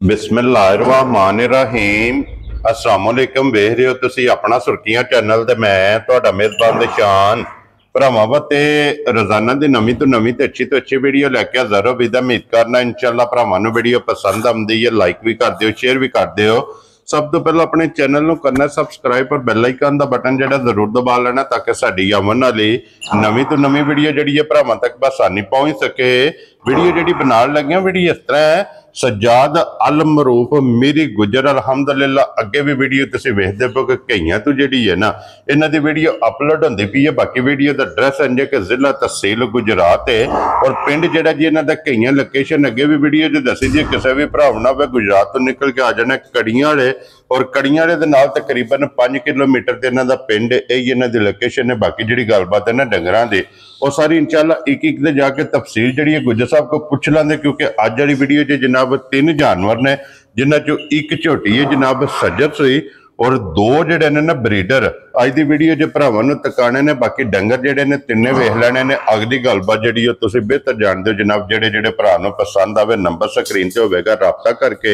बिस्मिल्लाहिर्रहमानिर्रहीम अस्सलाम वालेकुम। वेख रहे हो तुसी अपना सुर्खियां चैनल ते मैं तुहाडा मेजबान निशान भरावां ते रोजाना दी नवीं तो अच्छी वीडियो लैके हाज़र हो। विदा उम्मीद करना इंशाअल्लाह भरावां नूं वीडियो पसंद आउंदी है, लाइक भी कर दिओ, शेयर भी कर दिओ। सब तो पहले अपने चैनल नूं करना सबसक्राइब और बैल आइकन दा बटन जिहड़ा जरूर दबा लेना ताकि साडी आवन वाली नवीं तो नवीं वीडियो जिहड़ी है भरावां तक बसानी पहुंच सके। वीडियो जिहड़ी बनाउण लगे वीडियो इस तरह है, सज्जाद अल मरूफ मेरी गुजर अलहमदुलिल्लाह। अगे भी वीडियो तुसीं वेखदे पो कि कईयां तो जिहड़ी है ना इन्हां दी वीडियो अपलोड होंदी पई है। बाकी वीडियो दा एड्रैस है कि जिला तहसील गुजरात है और पिंड जिहड़ा जी इन्हां दा कईयां लोकेशन अगे भी वीडियो च दसी दी। किसी भी भराव ना वे गुजरात तो निकल के आ जाना कड़ियां वाले और कड़ियां वाले दे नाल तकरीबन 5 किलोमीटर ते इन्हां दा पिंड यही इन्हां दी लोकेशन है। बाकी जिहड़ी गलबात है ना डंगरां दी वो सारी इंशाअल्लाह एक एक दे जाके तफसील जिहड़ी है गुजर साहब को पुछ लांदे, क्योंकि अज वाली वीडियो च जनाब 3 जानवर ने जिन्हां चों एक झोटी है जनाब सज्जर सुई और 2 जिहड़े ने ना ब्रीडर अज दी वीडियो च भरावां नूं तकाने ने। बाकी डंगर जिहड़े ने तिन्ने वेख लेने ने। अगली गलबात जिहड़ी तुसीं बेहतर जानदे हो जनाब। जिहड़े जिहड़े भरा नूं पसंद आवे नंबर स्क्रीन ते होवेगा, राबता करके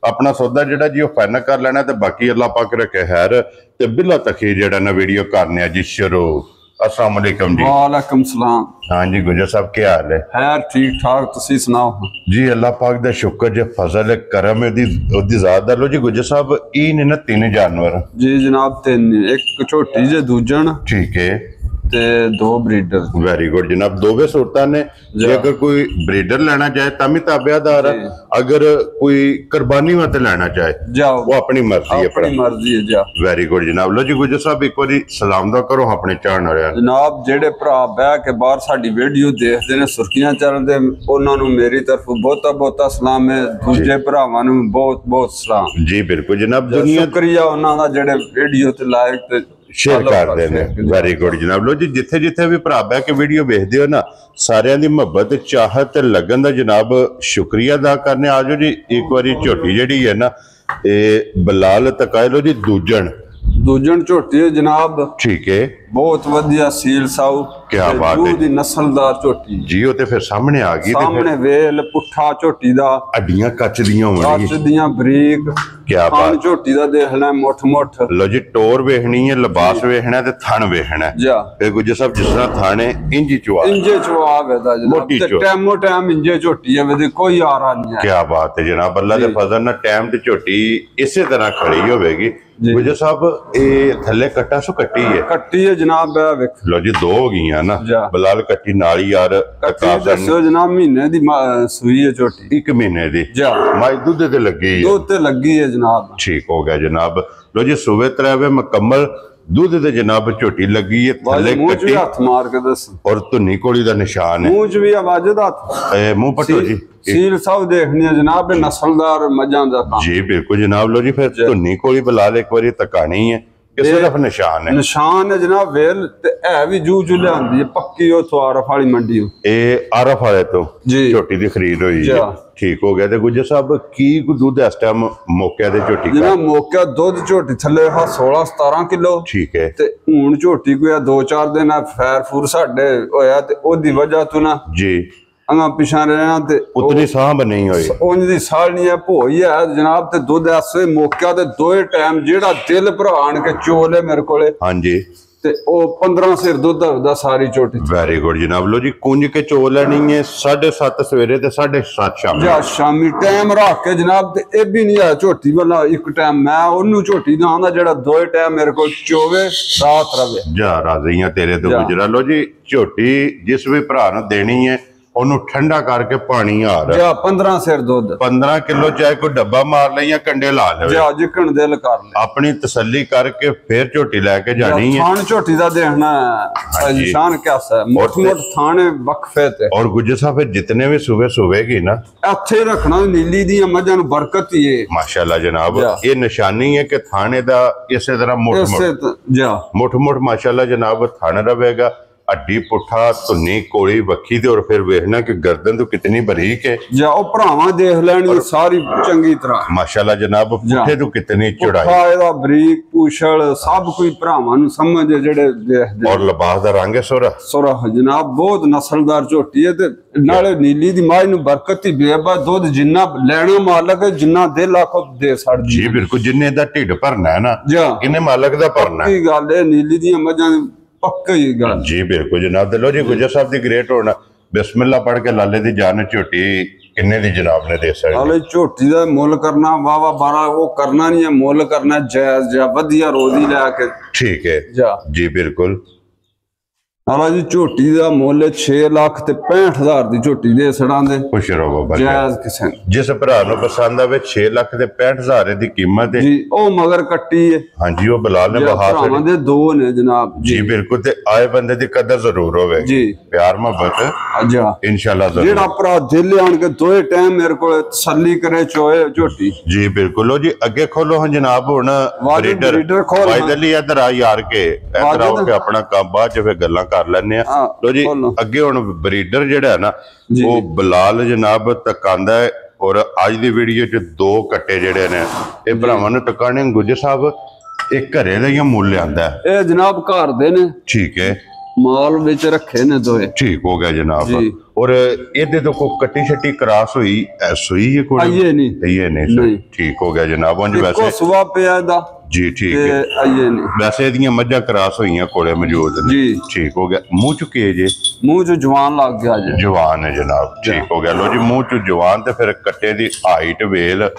अपना सौदा जिहड़ा जी फाइनल कर लेना। ते बाकी अल्लाह पाक रखे खैर ते बिला तखीर जिहड़ा ना वीडियो करने जी शुरू। अस्सलाम वालेकुम जी। वालेकुम सलाम। हाँ जी गुजर साहब क्या हाल है? खैर ठीक ठाक, तुसी सुनाओ जी। अल्लाह पाक दा शुक्र जे फजल करम है ओदी ज़ात दा। लो जी गुजर साहब ई ने ना 3 जानवर जी जनाब, 3 एक झोटी जे दूजन ठीक है ते 2 ब्रीडर। वेरी गुड जनाब। दोवे सूरतां ने। जे अगर कोई ब्रीडर लेना चाहे तभी ताबेदार है, अगर कोई कुर्बानी वास्ते लेना चाहे जाओ वो अपनी मर्जी है, अपनी मर्जी है जा। वेरी गुड जनाब। लो जी गुजर साहब एक बार सलाम दा करो अपने चाहण वालियां जनाब। जेडे भरा बह के बाहर साडी वीडियो देखते ने सुर्खियां चैनल दे उन्हां नूं मेरी तरफों बहुता बहुता सलाम है। दूजे भरावां नूं बहुत बहुत सलाम जी। बिल्कुल जनाब। दुनिया शुक्रिया उन्हां दा जेडे वीडियो ते लाइक ते शेयर करते हैं। वेरी गुड जनाब। लो जी जिथे जिथे भी भरा बह के वीडियो वेखदे हो ना सारियां दी मुहब्बत चाहत लगन दा जनाब शुक्रिया अदा करने। आ जाओ जी एक बारी झोटी जिहड़ी है ना ये बलाल तकाए लो जी दूजन झोटी है जनाब। ठीक है, बहुत वधिया सील साऊ क्या बात है दी नस्लदार झोटी जी। वो ते फिर सामने आ गई सामने वेल पुठा झोटी दा हड्डियां कच दियां होनी कच दियां बरीक। क्या बात। झोटी दा देखना मुठ मुठ। लो जी टोर वेखनी है, लिबास वेखना ते थन वेखना जा। फिर गुजर साहब जिस तरह थाने इंजी चवाब है जनाब ते टाइमो टाइम इंजे झोटी है वेदी कोई आरा नहीं है। क्या बात है जनाब। अल्लाह दे फजल नाल टाइम ते झोटी इसे तरह खड़ी होवेगी। गुजर साहब ये थल्ले कट्टा सो कट्टी है जनाब। लो जी 2 हो गई ना बलाल कट्टी नाली यार दसो जनाब। महीने दी सूई है झोटी, 1 महीने दी जा। माई दूध ते लगी है, दूध ते लगी है जनाब। ठीक हो गया जनाब। लो जी सुबह 3 मुकम्मल दूध ते जनाब झोटी लगी है। थल्ले कट्टी हाथ मार के दस और धुनी कोली दा निशान है। मुंह च भी आवाज दा मुंह पटो जी सील सब देखनी है जनाब। नस्लदार मजां दा काम जी। बिल्कुल जनाब। लो जी फिर धुनी कोली बलाल एक बारी तकानी है कि सिर्फ निशान है जनाब। वेल ते है भी जू जू लियांदी है पक्की ओ आरफ वाली मंडी ए आरफ वाले तो जी झोटी दी खरीद हुई है। ठीक हो गया। ते गुजर साहब की दूध इस टाइम मौके ते झोटी जनाब मौके दूध झोटी थल्ले 16-17 किलो। ठीक है ते हुण झोटी कोई 2-4 दिन फैर फूर साडे होया ते ओदी वजह तो ना जी अंगा पिछा रहना ते उतनी साहब नहीं होई उंज दी साल नहीं है भोई है जनाब। ते दूध ऐसे मौके ते 2 टाइम जेड़ा दिल भराण के चोले मेरे कोले। हां जी ते ओ 15 सिर दूध दा सारी झोटी। वेरी गुड जनाब। लो जी कुंज के चोल लेनी है 7:30 सवेरे ते 7:30 शाम जा शामी टाइम रख के जनाब। ते ए भी नहीं है झोटी वाला एक टाइम मैं ओनू झोटी दा आंदा जेड़ा 2 टाइम मेरे को चोवे रात रवे जा। राज़ियां तेरे तो गुजरा। लो जी झोटी जिस भी भरा नूं देनी है ओनू ठंडा करके पानी हार जा 15 सिर दूध 15 किलो चाहे कोई डब्बा मार ले या कंडे ला ले जा जिकन दिल कर ले। अपनी तसल्ली करके फिर झोटी लेके जानी है। थान झोटी दा देखना निशान कैसा है मोट मोट थाने वक्फे ते। और गुजर साहब जितने भी सुबह सुबेगी ना इत्थे रखना नीली दी मझां नूं बरकत ही है माशाल्लाह जनाब। ये निशानी है कि थाने दा इसे तरह मोट मोट जा मोट मोट माशाल्लाह जनाब थाने रहेगा। हड्डी पुठा धुन्नी कोड़ी वक्खी ते और फिर वेखना कि गर्दन तो कितनी बारीक है जाओ भरावां देख लैनी सारी चंगी तरह माशाल्लाह जनाब पुठे तो कितनी चौड़ाई ਇਹਦਾ ਬਰੀਕ ਪੂਛਲ ਸਭ ਕੋਈ ਭਰਾਵਾਂ ਨੂੰ ਸਮਝਦੇ ਜਿਹੜੇ ਦੇਖਦੇ और लिबास दा रंग है सोरा ਸੁਰਾ ਜਨਾਬ ਬਹੁਤ ਨਸਲਦਾਰ ਝੋਟੀ ਹੈ ਤੇ ਨਾਲੇ ਨੀਲੀ ਦੀ ਮਾਝ ਨੂੰ ਬਰਕਤ ਹੀ ਬੇਬਾ ਦੁੱਧ ਜਿੰਨਾ ਲੈਣਾ ਮਾਲਕ ਹੈ ਜਿੰਨਾ ਦਿਲ ਆਖੋ ਦੇ ਛੱਡਦੀ जी बिल्कुल जिन्ने दा ढिड भरना है ना ਜਾ इन्हें मालक दा भरना है ਕੀ ਗੱਲ ਹੈ ਨੀਲੀ ਦੀਆਂ ਮੱਝਾਂ ਦੀ ਪੱਕੀ ਗੱਲ जी बिल्कुल जनाब दिलो जी गुजर साहब दी ग्रेट होना बिस्मिल्लाह पढ़ के लाले दी जान झोटी किन्ने दी जनाब ने दे सकते ਹਾਲੇ ਝੋਟੀ ਦਾ ਮੁੱਲ ਕਰਨਾ ਵਾਵਾ 12 ਉਹ ਕਰਨਾ ਨਹੀਂ ਹੈ ਮੁੱਲ ਕਰਨਾ ਜਾਇਜ਼ ਜਾਂ ਵਧੀਆ ਰੋਜ਼ੀ ਲੈ ਕੇ ठीक है ਜਾ जी बिल्कुल ਹਾਲਾ ਜੀ ਝੋਟੀ ਦਾ ਮੁੱਲ 6 ਲੱਖ ਤੇ 65,000 ਦੀ ਝੋਟੀ ਦੇ ਸੜਾਂ ਦੇ खुश रहो बाबा ਜਾਇਜ਼ ਕਿਸੇ ਨੂੰ जिस भरा नु पसंद आवे 6 लाख ते 65,000 दी कीमत है ਜੀ ਉਹ मगर ਕੱਟੀ ਹੈ हाँ जी वो बिलाल ने बहा ਭਰਾਵਾਂ ਦੇ ਦੋ ਨੇ ਜਨਾਬ जी बिल्कुल ते आए बंदे दी कदर जरूर होवे ਜੀ प्यार मोहब्बत ਅੱਛਾ इंशाल्लाह जरूर ਜਿਹੜਾ ਭਰਾ ਦਿਲ ਆਣ ਕੇ ਦੋਏ ਟਾਈਮ ਮੇਰੇ ਕੋਲ ਤਸੱਲੀ ਕਰੇ ਚੋਏ ਝੋਟੀ जी बिल्कुल लो जी अगे खोलो हाँ जनाब हुण ब्रीडर ब्रीडर खोल वाइद अली इधर आ यार के इधर आओ के अपना काम बाद च फिर गल्लां कर लैने आ लो जी अगे हुण ब्रीडर जेड़ा है ना वो बिलाल जनाब तकांदा है और आज दी वीडियो च दो कट्टे जेड़े ने ये भरावां नूं तकाने गुजर साहब एक घरे दा ही मुੱਲ आंदा है ਇਹ ਜਨਾਬ ਘਰ ਦੇ ਨੇ ठीक है ਮਾਲ ਵਿੱਚ ਰੱਖੇ ਨੇ ਦੋਏ ठीक हो गया जनाब और ਇਹਦੇ ਤੋਂ ਕੋਈ ਕੱਟੀ ਛੱਟੀ ਕਰਾਸ ਹੋਈ ਐਸੋਈ ਹੈ ਕੋਈ ਆਈਏ ਨਹੀਂ ਇਹ ਨਹੀਂ ਠੀਕ ਹੋ ਗਿਆ ਜਨਾਬ ਉਂਝ ਵੈਸੇ ਕੋ ਸੁਆ ਪਿਆ ਦਾ जी ठीक ਤੇ है ਆਈਏ ਨਹੀਂ ਵੈਸੇ ਇਹਦੀਆਂ ਮੱਝਾਂ ਕਰਾਸ ਹੋਈਆਂ ਕੋਲੇ ਮੌਜੂਦ ਨੇ ਜੀ ਠੀਕ ਹੋ ਗਿਆ ਮੂੰਹ ਚ ਕੀ ਜੇ ਮੂੰਹ ਚ ਜਵਾਨ ਲੱਗ ਗਿਆ ਜੇ ਜਵਾਨ ਹੈ ਜਨਾਬ ਠੀਕ ਹੋ ਗਿਆ ਲੋ ਜੀ ਮੂੰਹ ਚ ਜਵਾਨ ਤੇ ਫਿਰ ਕੱਟੇ ਦੀ ਹਾਈਟ ਵੇਲ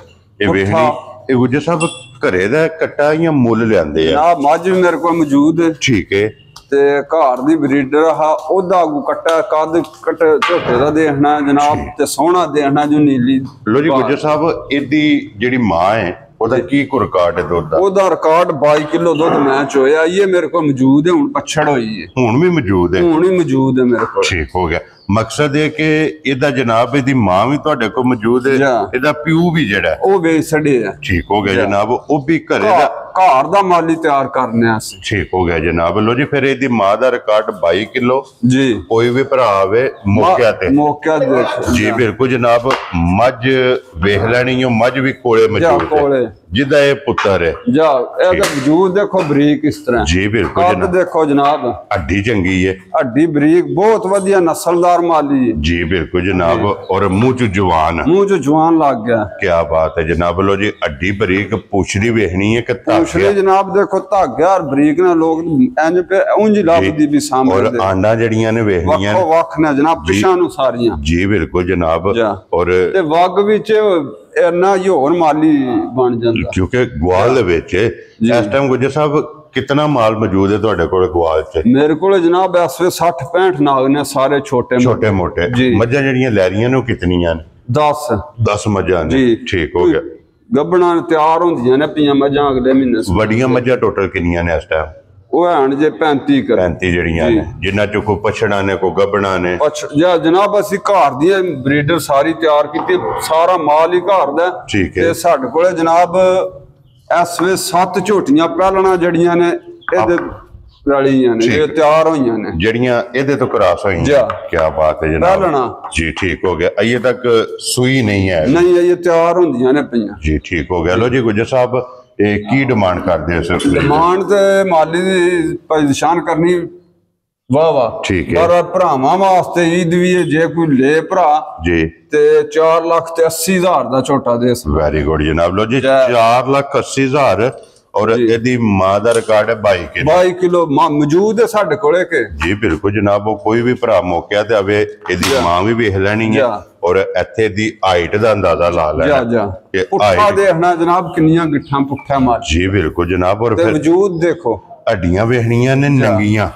ਇਹ ਵੇਖਣੀ ਇਹ ਗੁੱਜਰ ਸਾਹਿਬ ਘਰੇ ਦਾ ਕੱਟਾ ਜਾਂ ਮੁੱਲ ਲਿਆਂਦੇ ਆ ਨਾ ਮੱਝ ਵੀ ਮੇਰੇ ਕੋਲ ਮੌਜੂਦ ਹੈ ਠੀਕ ਹੈ ਤੇ ਘਰ ਦੀ ਬਰੀਡਰ ਆ ਉਹਦਾ ਆਗੂ ਕੱਟਾ ਕੱਦ ਕੱਟ ਝੋਟੇ ਦਾ ਦੇਖਣਾ ਜਨਾਬ ਤੇ ਸੋਹਣਾ ਦੇਖਣਾ ਜੋ ਨੀਲੀ ਲੋ ਜੀ ਗੁੱਜਰ ਸਾਹਿਬ ਇਹਦੀ ਜਿਹੜੀ ਮਾਂ ਹੈ ਉਹਦਾ ਕੀ ਰਿਕਾਰਡ ਹੈ ਦੁੱਧ ਦਾ ਉਹਦਾ ਰਿਕਾਰਡ 22 ਕਿਲੋ ਦੁੱਧ ਮੈਂ ਚੋਇਆ ਇਹ ਮੇਰੇ ਕੋਲ ਮੌਜੂਦ ਹੈ ਹੁਣ ਪਛੜ ਹੋਈ ਹੈ ਹੁਣ ਵੀ ਮੌਜੂਦ ਹੈ ਹੁਣ ਹੀ ਮੌਜੂਦ ਹੈ ਮੇਰੇ ਕੋਲ ਠੀਕ ਹੋ ਗਿਆ ਮਕਸਦ ਇਹ ਕਿ ਇਹਦਾ ਜਨਾਬ ਇਹਦੀ ਮਾਂ ਵੀ ਤੁਹਾਡੇ ਕੋਲ ਮੌਜੂਦ ਹੈ ਇਹਦਾ ਪਿਓ ਵੀ ਜਿਹੜਾ ਉਹ ਵੇਚ ਛੜੇ ਆ ਠੀਕ ਹੋ ਗਿਆ ਜਨਾਬ ਉਹ ਵੀ ਘਰੇ ਦਾ ਘਰ ਦਾ ਮਾਲੀ ਤਿਆਰ ਕਰਨੇ ਆ ਅਸੀਂ ਠੀਕ ਹੋ ਗਿਆ ਜਨਾਬ ਲੋ ਜੀ ਫਿਰ ਇਹਦੀ ਮਾਂ ਦਾ ਰਿਕਾਰਡ 22 ਕਿਲੋ ਜੀ ਕੋਈ ਵੀ ਭਰਾ ਆਵੇ ਮੌਕਿਆ ਤੇ ਮੌਕਿਆ ਦੇਖੋ ਜੀ ਬਿਲਕੁਲ ਜਨਾਬ ਮੱਝ ਵੇਖ ਲੈਣੀ ਉਹ ਮੱਝ ਵੀ ਕੋਲੇ ਮੌਜੂਦ ਹੈ ਜਿਹਦਾ ਇਹ ਪੁੱਤਰ ਹੈ ਜਾ ਇਹਦਾ ਵਜੂਦ ਦੇਖੋ ਬਰੀਕ ਇਸ ਤਰ੍ਹਾਂ ਜੀ ਬਿਲਕੁਲ ਕੱਦ ਜਨਾਬ ਦੇਖੋ ਜਨਾਬ ਹੱਡੀ ਚੰਗੀ ਹੈ ਹੱਡੀ ਬਰੀਕ ਬਹੁਤ ਵਧੀਆ ਨਸਲਦਾਰ ਮਾਲੀ ਹੈ ਜੀ ਬਿਲकुल जनाब और मुंह च जवान ਮੂੰਹ ਚ ਜਵਾਨ ਲੱਗ ਗਿਆ क्या बात है जनाब लो जी हड्डी बरीक पूछड़ी वेखनी है कि ਪੁੱਛਲੇ ਜਨਾਬ ਦੇਖੋ ਧਾਗਾ ਔਰ ਬਰੀਕ ਨਾਲ ਲੋਕ ਇੰਜ ਪੇ ਉਂਝ ਲੱਭਦੀ ਵੀ ਸਾਹਮਣੇ और आंडा जड़ियां ने वेखनियां ਵੱਖੋ ਵੱਖ ਨੇ ਜਨਾਬ ਪਿਛਾਂ ਨੂੰ ਸਾਰੀਆਂ जी बिल्कुल जनाब और ਤੇ ਵਗ ਵਿੱਚ ਇੰਨਾ ਹੀ ਹੋਰ ਮਾਲੀ ਬਣ ਜਾਂਦਾ क्योंकि ग्वाल दे विच इस टाइम गुजर साहब कितना माल मौजूद है ਤੁਹਾਡੇ ਕੋਲ ਗਵਾਲ ਚ ਮੇਰੇ ਕੋਲ ਜਨਾਬ ਇਸ ਵੇ 60 65 ਨਾਗ ਨੇ ਸਾਰੇ ਛੋਟੇ ਮੋਟੇ ਮੱਝਾਂ ਜਿਹੜੀਆਂ ਲੈ ਰਹੀਆਂ ਨੇ ਉਹ ਕਿਤਨੀਆਂ ਨੇ 10 ਮੱਝਾਂ ਨੇ ਠੀਕ ਹੋ ਗਿਆ ਗੱਬਣਾ ਤਿਆਰ ਹੁੰਦੀਆਂ ਨੇ ਪੀਆਂ ਮੱਝਾਂ ਅਗਲੇ ਮਹੀਨੇ ਵੱਡੀਆਂ ਮੱਝਾਂ ਟੋਟਲ ਕਿੰਨੀਆਂ ਨੇ ਇਸ ਟਾਈਮ ਉਹ ਹਣ ਜੇ 35 ਜਿਹੜੀਆਂ ਨੇ ਜਿਨ੍ਹਾਂ ਚ ਕੋਈ ਪਛੜਾ ਨੇ ਕੋਈ ਗੱਬਣਾ ਨੇ ਜਾਂ ਜਨਾਬ ਅਸੀਂ ਘਰ ਦੀ ਬਰੀਡਰ ਸਾਰੀ ਤਿਆਰ ਕੀਤੀ ਸਾਰਾ ਮਾਲ ਹੀ ਘਰ ਦਾ ਤੇ ਸਾਡੇ ਕੋਲੇ ਜਨਾਬ ਇਸ ਵੇ 7 ਝੋਟੀਆਂ ਪਹਿਲਣਾ ਜੜੀਆਂ ਨੇ ਇਹਦੇ ਰਲੀਆਂ ਨੇ ਇਹ ਤਿਆਰ ਹੋਈਆਂ ਨੇ ਜਿਹੜੀਆਂ ਇਹਦੇ ਤੋਂ ਕਰਾਸ ਹੋਈਆਂ ਕੀ ਬਾਤ ਹੈ ਜਨਾਬ ਪਹਿਲਣਾ ਜੀ ਠੀਕ ਹੋ ਗਿਆ ਅਜੇ ਤੱਕ ਸੂਈ ਨਹੀਂ ਹੈ ਨਹੀਂ ਇਹ ਤਿਆਰ ਹੁੰਦੀਆਂ ਨੇ ਪਈਆਂ ਜੀ ਠੀਕ ਹੋ ਗਿਆ ਲੋ ਜੀ ਗੁਜਰ ਸਾਹਿਬ ਇਹ ਕੀ ਡਿਮਾਂਡ ਕਰਦੇ ਹੋ ਸਰ ਡਿਮਾਂਡ ਤੇ ਮਾਲੀ ਦੀ ਪਛਾਣ ਕਰਨੀ ਵਾਹ ਠੀਕ ਹੈ ਪਰ ਭਰਾਵਾਂ ਵਾਸਤੇ ਈਦ ਵੀ ਹੈ ਜੇ ਕੋਈ ਲੈ ਭਰਾ ਜੀ ਤੇ 4,80,000 ਦਾ ਝੋਟਾ ਦੇ ਵੈਰੀ ਗੁੱਡ ਜਨਾਬ ਲੋ ਜੀ 4,80,000 और ਇਹਦੀ ਮਾਂ ਦਾ ਰਿਕਾਰਡ ਹੈ 22 ਕਿਲੋ ਮੌਜੂਦ ਹੈ ਸਾਡੇ ਕੋਲੇ ਕਿ ਜੀ ਬਿਲਕੁਲ ਜਨਾਬ ਉਹ ਕੋਈ ਵੀ ਭਰਾ ਮੌਕਿਆ ਤੇ ਆਵੇ ਇਹਦੀ ਮਾਂ ਵੀ ਵੇਖ ਲੈਣੀ ਹੈ ਔਰ ਇੱਥੇ ਦੀ ਹਾਈਟ ਦਾ ਅੰਦਾਜ਼ਾ ਲਾ ਲੈਣਾ ਕਿ ਪੁੱਠਾ ਦੇਖਣਾ ਜਨਾਬ ਕਿੰਨੀਆਂ ਗਿੱਠਾਂ ਪੁੱਠਾ ਮਾਰ ਜੀ ਬਿਲਕੁਲ ਜਨਾਬ ਔਰ ਫਿਰ ਵਜੂਦ ਦੇਖੋ ਹੱਡੀਆਂ ਵੇਖਣੀਆਂ ਨੇ ਨੰਗੀਆਂ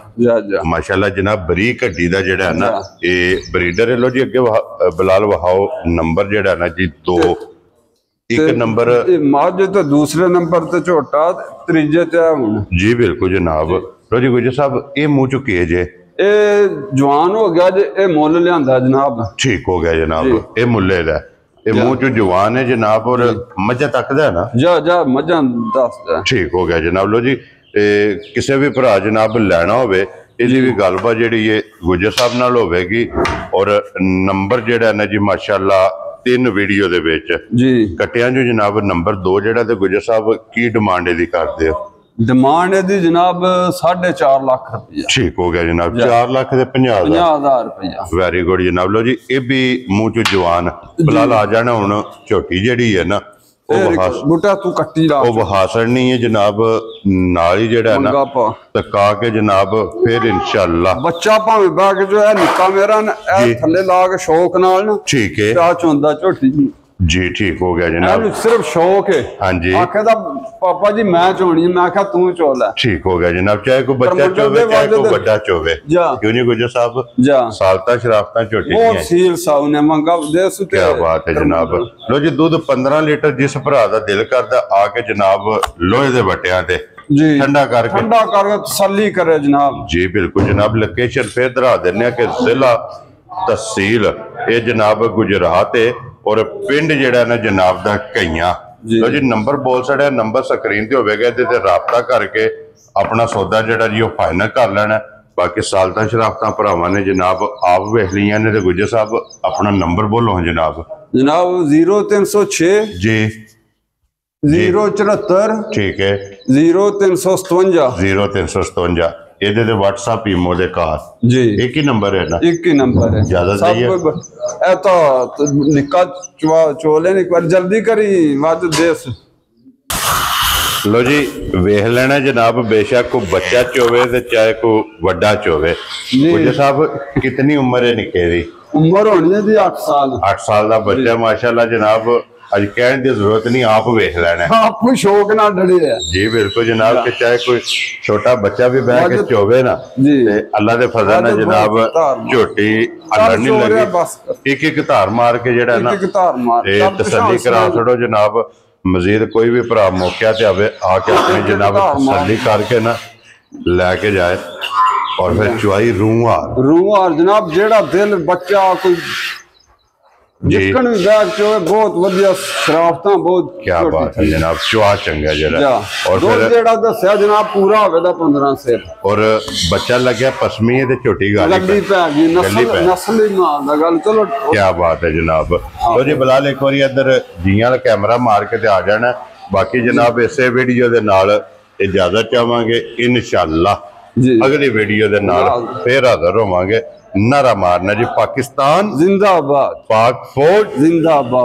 ਮਾਸ਼ਾਅੱਲਾ ਜਨਾਬ ਬਰੀਕ ਹੱਡੀ ਦਾ ਜਿਹੜਾ ਨਾ ਇਹ ਬਰੀਡਰ ਹੈ ਲੋ ਜੀ ਅੱਗੇ ਬਿਲਾਲ ਵਹਾਓ ਨੰਬਰ ਜਿਹੜਾ ਨਾ ਜੀ 2 ਇੱਕ ਨੰਬਰ ਮੱਝ ਤੇ ਦੂਸਰੇ ਨੰਬਰ ਤੇ ਝੋਟਾ ਤੀਜੇ ਤੇ ਹੁਣ ਜੀ ਬਿਲਕੁਲ ਜਨਾਬ ਲੋ ਜੀ ਗੁਜਰ ਸਾਹਿਬ ਇਹ ਮੂੰਹ ਚੁੱਕੇ ਜੇ ਇਹ ਜਵਾਨ ਹੋ ਗਿਆ ਜੇ ਇਹ ਮੁੱਲ ਲਿਆਂਦਾ ਜਨਾਬ ਠੀਕ ਹੋ ਗਿਆ ਜਨਾਬ ਇਹ ਮੁੱਲੇ ਦਾ ਇਹ ਮੂੰਹ ਚ ਜਵਾਨ ਹੈ ਜਨਾਬ ਔਰ ਮੱਝਾਂ ਤੱਕਦਾ ਨਾ ਜਾ ਮੱਝਾਂ ਦੱਸਦਾ ਠੀਕ ਹੋ ਗਿਆ ਜਨਾਬ ਲੋ ਜੀ ਕਿਸੇ ਵੀ ਭਰਾ ਜਨਾਬ ਲੈਣਾ ਹੋਵੇ ਇਹਦੀ ਵੀ ਗੱਲਬਾਤ ਜਿਹੜੀ ਹੈ ਗੁੱਜਰ ਸਾਹਿਬ ਨਾਲ ਹੋਵੇਗੀ। ਔਰ ਨੰਬਰ ਜਿਹੜਾ ਨਾ ਜੀ ਮਾਸ਼ਾਅੱਲਾ 3 ਵੀਡੀਓ ਦੇ ਵਿੱਚ ਜੀ ਕੱਟਿਆਂ ਜੋ ਜਨਾਬ। ਨੰਬਰ 2 ਜਿਹੜਾ ਤੇ ਗੁੱਜਰ ਸਾਹਿਬ ਕੀ ਡਿਮਾਂਡ ਇਹਦੀ ਕਰਦੇ ਹੋ? ਡਿਮਾਂਡ ਇਹਦੀ ਜਨਾਬ 4.5 ਲੱਖ ਰੁਪਇਆ। ਠੀਕ ਹੋ ਗਿਆ ਜਨਾਬ। 4 ਲੱਖ ਦੇ 50,000 ਰੁਪਇਆ। ਵੈਰੀ ਗੁੱਡ ਜਨਾਬ। ਲੋ ਜੀ ਇਹ ਵੀ ਮੂੰਹ ਚ ਜਵਾਨ ਬਲਾਲ ਆ ਜਾਣਾ। ਹੁਣ ਝੋਟੀ ਜਿਹੜੀ ਹੈ ਨਾ ਬੂਟਾ ਤੂੰ ਕੱਟੀ ਲਾ, ਉਹ ਵਹਾਸਣ ਨਹੀਂ ਹੈ ਜਨਾਬ। ਨਾਲ ਹੀ ਜਿਹੜਾ ਨਾ ਤਕਾ ਕੇ ਜਨਾਬ ਫਿਰ ਇੰਸ਼ਾਅੱਲਾ ਬੱਚਾ ਭਾਵੇਂ ਬਾਗ ਜੋ ਹੈ ਨਿੱਕਾ ਮੇਰਾ ਇਹ ਥੱਲੇ ਲਾ ਕੇ ਸ਼ੌਕ ਨਾਲ ਨਾ ਠੀਕ ਹੈ ਚਾਹ ਚੁੰਦਾ ਝੋਟੀ ਜੀ। ਠੀਕ ਹੋ ਗਿਆ ਜਨਾਬ। ਸਿਰਫ ਸ਼ੌਕ ਹੈ। ਹਾਂਜੀ ਆਖੇ ਦਾ ਪਾਪਾ ਜੀ ਮੈਂ ਚੋਣੀ, ਮੈਂ ਆਖਿਆ ਤੂੰ ਚੋ ਲੈ। ਠੀਕ ਹੋ ਗਿਆ ਜਨਾਬ। ਚਾਹੇ ਕੋਈ ਬੱਚਾ ਚੋਵੇ ਚਾਹੇ ਕੋਈ ਵੱਡਾ ਚੋਵੇ, ਕਿਉਂ ਨਹੀਂ ਗੁੱਜਰ ਸਾਹਿਬ? ਸਾਲਤਾ ਸ਼ਰਾਫਤਾਂ ਝੋਟੀ ਬਹੁਤ ਸੀਲ ਸਾਉ ਨੇ ਮੰਗਾ ਦੇ ਸੁਤੇ। ਕੀ ਬਾਤ ਹੈ ਜਨਾਬ। ਲੋ ਜੀ ਦੁੱਧ 15 ਲੀਟਰ ਜਿਸ ਭਰਾ ਦਾ ਦਿਲ ਕਰਦਾ ਆ ਕੇ ਜਨਾਬ ਲੋਹੇ ਦੇ ਵੱਟਿਆਂ ਤੇ ਜੀ ਠੰਡਾ ਕਰਕੇ ਤਸੱਲੀ ਕਰੇ ਜਨਾਬ। ਜੀ ਬਿਲਕੁਲ ਜਨਾਬ। ਲੋਕੇਸ਼ਨ ਫੇਰ ਦਰਾ ਦਿੰਨੇ ਕਿ ਜ਼ਿਲ੍ਹਾ ਤਹਿਸੀਲ ਇਹ ਜਨਾਬ ਗੁਜਰਾਤ ਹੈ ਔਰ ਪਿੰਡ ਜਿਹੜਾ ਨਾ ਜਨਾਬ ਦਾ ਕਈਆਂ। ਲੋ ਜੀ ਨੰਬਰ ਬੋਲ ਛੜਿਆ, ਨੰਬਰ ਸਕਰੀਨ ਤੇ ਹੋਵੇਗਾ, ਇਹਦੇ ਤੇ ਰਾਬਤਾ ਕਰਕੇ ਆਪਣਾ ਸੌਦਾ ਜਿਹੜਾ ਜੀ ਉਹ ਫਾਈਨਲ ਕਰ ਲੈਣਾ। ਬਾਕੀ ਸਾਲਤਾਂ ਸ਼ਰਾਫਤਾਂ ਭਰਾਵਾਂ ਨੇ ਜਨਾਬ ਆਪ ਵੇਖ ਲਈਆਂ ਨੇ। ਤੇ ਗੁੱਜਰ ਸਾਹਿਬ ਆਪਣਾ ਨੰਬਰ ਬੋਲੋ ਜਨਾਬ। ਜਨਾਬ 0306 ਜੀ 074 ਠੀਕ ਹੈ 0357 0357। ਇਹਦੇ ਤੇ WhatsApp ਈਮੋ ਦੇ ਕਾਰ ਜੀ ਇੱਕ ਹੀ ਨੰਬਰ ਹੈ ਨਾ? ਇੱਕ ਹੀ ਨੰਬਰ ਹੈ। ਜ਼ਿਆਦਾ ਸਹੀ ਹੈ। ਇਹ ਤਾਂ ਨਿੱਕਾ ਚੋਲੇ ਨੇ ਇੱਕ ਵਾਰ ਜਲਦੀ ਕਰੀ ਵੱਧ ਦੇਸ। ਲੋ ਜੀ ਵੇਖ ਲੈਣਾ ਜਨਾਬ। ਬੇਸ਼ੱਕ ਕੋਈ ਬੱਚਾ ਚੋਵੇ ਤੇ ਚਾਹੇ ਕੋਈ ਵੱਡਾ ਚੋਵੇ। ਗੁੱਜਰ ਸਾਹਿਬ ਕਿਤਨੀ ਉਮਰ ਹੈ ਨਿੱਕੇ ਦੀ? ਉਮਰ ਹੋਣੀ ਹੈ ਜੀ 8 ਸਾਲ। 8 ਸਾਲ ਦਾ ਬੱਚਾ ਮਾਸ਼ਾਅੱਲਾ ਜਨਾਬ। ਅੱਜ ਕਹਿਣ ਦੀ ਜ਼ਰੂਰਤ ਨਹੀਂ, ਆਪ ਵੇਖ ਲੈਣਾ। ਆਪ ਕੋਈ ਸ਼ੌਕ ਨਾਲ ਡੜੇ ਆ ਜੀ ਬਿਲਕੁਲ ਜਨਾਬ। ਕਿ ਚਾਹੇ ਕੋਈ ਛੋਟਾ ਬੱਚਾ ਵੀ ਬਹਿ ਕੇ ਚੋਵੇ ਨਾ ਤੇ ਅੱਲਾ ਦੇ ਫਜ਼ਲ ਨਾਲ ਜਨਾਬ ਝੋਟੀ ਅੰਦਰ ਨਹੀਂ ਲੱਗੀ। ਇੱਕ ਇੱਕ ਧਾਰ ਮਾਰ ਕੇ ਜਿਹੜਾ ਨਾ ਤੇ ਤਸੱਲੀ ਕਰਾ ਛੱਡੋ ਜਨਾਬ। ਮਜ਼ੀਦ ਕੋਈ ਵੀ ਭਰਾ ਮੌਕਿਆ ਤੇ ਆਵੇ ਆ ਕੇ ਆਪਣੀ ਜਨਾਬ ਤਸੱਲੀ ਕਰਕੇ ਨਾ ਲੈ ਕੇ ਜਾਏ। ਔਰ ਫਿਰ ਚੁਆਈ ਰੂਹਾਰ ਜਨਾਬ। ਜਿਹੜਾ ਦਿਲ ਬੱਚਾ ਕੋਈ ਜਿੱਕਣ ਵੀ ਬੈਗ ਚੋਏ ਬਹੁਤ ਵਧੀਆ ਸ਼ਰਾਫਤਾਂ ਬਹੁਤ। ਕੀ ਬਾਤ ਹੈ ਜਨਾਬ। ਚੁਆ ਚੰਗਾ ਜਿਹੜਾ। ਔਰ ਫਿਰ ਜਿਹੜਾ ਦੱਸਿਆ ਜਨਾਬ ਪੂਰਾ ਹੋਵੇ ਦਾ 15 ਸਿਰ। ਔਰ ਬੱਚਾ ਲੱਗਿਆ ਪਸਮੀ ਤੇ ਝੋਟੀ ਗੱਡੀ ਪੈ ਗਈ ਨਸਲੀ ਮਾਲ ਦਾ ਗੱਲ। ਚਲੋ ਕੀ ਬਾਤ ਹੈ ਜਨਾਬ। ਲੋ ਜੀ ਬਲਾਲ ਇੱਕ ਵਾਰੀ ਇੱਧਰ ਜੀਆਂ ਦਾ ਕੈਮਰਾ ਮਾਰ ਕੇ ਤੇ ਆ ਜਾਣਾ। ਬਾਕੀ ਜਨਾਬ ਇਸੇ ਵੀਡੀਓ ਦੇ ਨਾਲ ਇਜਾਜ਼ਤ ਚਾਹਾਂਗੇ ਇਨਸ਼ਾਅੱਲਾ। ਅਗਲੀ ਵੀਡੀਓ ਦੇ ਨਾਲ ਫੇਰ ਹਾਜ਼ਰ ਹੋਵਾਂਗੇ। ਨਾਰਾ ਮਾਰਨਾ ਜੀ ਪਾਕਿਸਤਾਨ जिंदाबाद, पाक फौज जिंदाबाद।